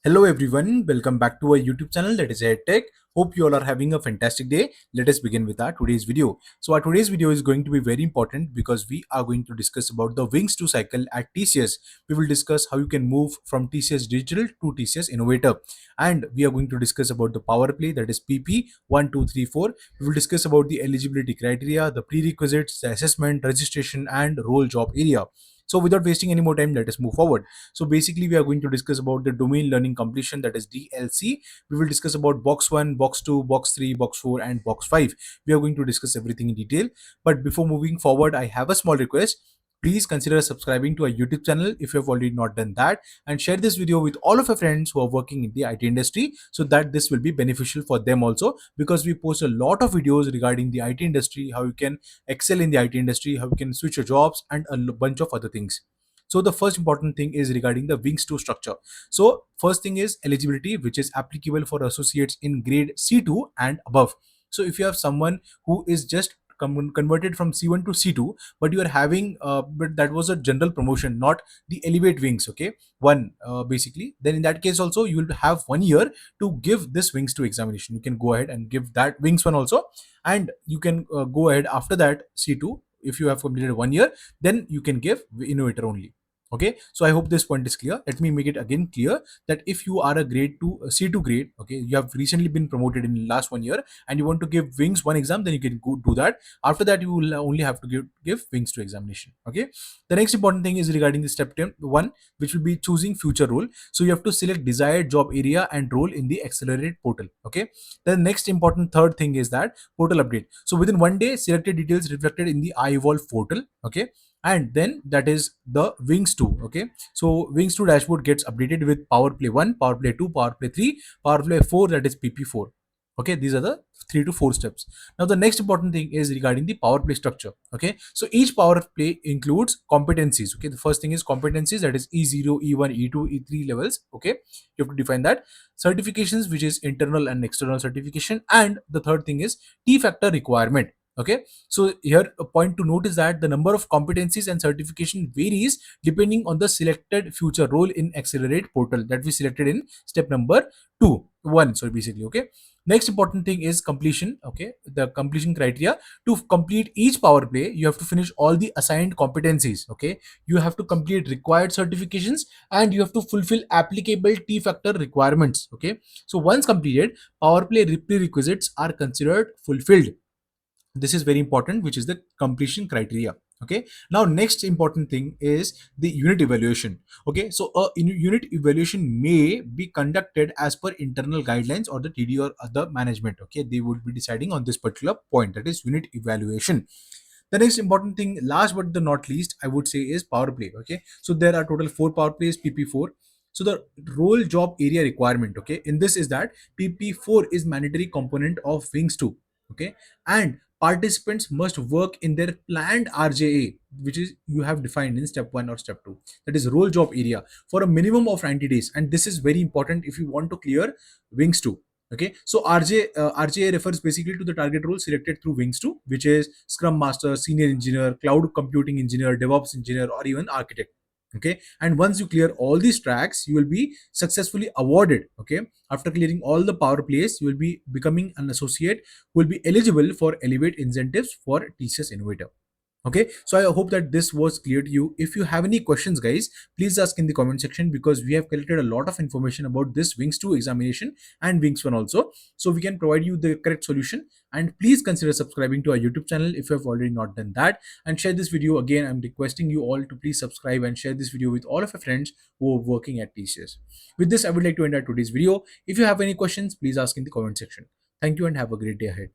Hello everyone, welcome back to our YouTube channel that is EdTech. Hope you all are having a fantastic day. Let us begin with our today's video. So our today's video is going to be very important because we are going to discuss about the Wings 2 cycle at TCS. We will discuss how you can move from TCS Digital to TCS Innovator. And we are going to discuss about the PowerPlay, that is PP 1, 2, 3, 4. We will discuss about the eligibility criteria, the prerequisites, the assessment, registration and role job area. So without wasting any more time, let us move forward. So basically, we are going to discuss about the domain learning completion, that is DLC. We will discuss about box 1, box 2, box 3, box 4, and box 5. We are going to discuss everything in detail. But before moving forward, I have a small request. Please consider subscribing to our YouTube channel if you have already not done that, and share this video with all of your friends who are working in the IT industry so that this will be beneficial for them also, because we post a lot of videos regarding the IT industry, how you can excel in the IT industry, how you can switch your jobs, and a bunch of other things. So the first important thing is regarding the Wings 2 structure. So first thing is eligibility, which is applicable for associates in grade C2 and above. So if you have someone who is just converted from C1 to C2, but you are having but that was a general promotion, not the elevate wings, okay, one basically, then in that case also you will have 1 year to give this Wings 2 examination. You can go ahead and give that Wings 1 also, and you can go ahead after that C2. If you have completed 1 year, then you can give innovator only. Okay, so I hope this point is clear. Let me make it again clear that if you are a grade 2 C2 grade, okay, you have recently been promoted in the last 1 year and you want to give Wings 1 exam, then you can go do that. After that, you will only have to give Wings 2 examination. Okay, the next important thing is regarding the step 1, which will be choosing future role. So you have to select desired job area and role in the Xcelerate portal. Okay, the next important third thing is that portal update. So within 1 day, selected details reflected in the iEvolve portal. Okay, and then that is the Wings 2. Okay, so Wings 2 dashboard gets updated with PowerPlay 1, PowerPlay 2, PowerPlay 3, PowerPlay 4, that is PP4. Okay, these are the 3 to 4 steps. Now the next important thing is regarding the PowerPlay structure. Okay, so each PowerPlay includes competencies. Okay, the first thing is competencies, that is E0, E1, E2, E3 levels. Okay, you have to define that. Certifications, which is internal and external certification, and the third thing is T factor requirement. Okay, so here a point to note is that the number of competencies and certification varies depending on the selected future role in Xcelerate portal that we selected in step number 2 1. So basically, okay, next important thing is completion. Okay, the completion criteria: to complete each PowerPlay, you have to finish all the assigned competencies. Okay, you have to complete required certifications and you have to fulfill applicable T factor requirements. Okay, so once completed, PowerPlay prerequisites are considered fulfilled. This is very important, which is the completion criteria. Okay, now next important thing is the unit evaluation. Okay, so a unit evaluation may be conducted as per internal guidelines or the TD or other management. Okay, they would be deciding on this particular point, that is unit evaluation. The next important thing, last but the not least, I would say, is PowerPlay. Okay, so there are total 4 PowerPlays, PP4. So the role job area requirement, okay, in this is that PP4 is mandatory component of Wings 2. Okay, and participants must work in their planned RJA, which is you have defined in step 1 or step 2, that is role job area, for a minimum of 90 days. And this is very important if you want to clear Wings 2. Okay, so RJA refers basically to the target role selected through Wings 2, which is Scrum Master, Senior Engineer, Cloud Computing Engineer, DevOps Engineer, or even Architect. Okay, and once you clear all these tracks, you will be successfully awarded. Okay, after clearing all the PowerPlays, you will be becoming an associate who will be eligible for Elevate incentives for TCS Innovator. Okay, so I hope that this was clear to you. If you have any questions, guys, please ask in the comment section, because we have collected a lot of information about this Wings 2 examination and Wings 1 also, so we can provide you the correct solution. And please consider subscribing to our YouTube channel if you have already not done that, and share this video. Again, I'm requesting you all to please subscribe and share this video with all of your friends who are working at TCS. With this, I would like to end our today's video. If you have any questions, please ask in the comment section. Thank you and have a great day ahead.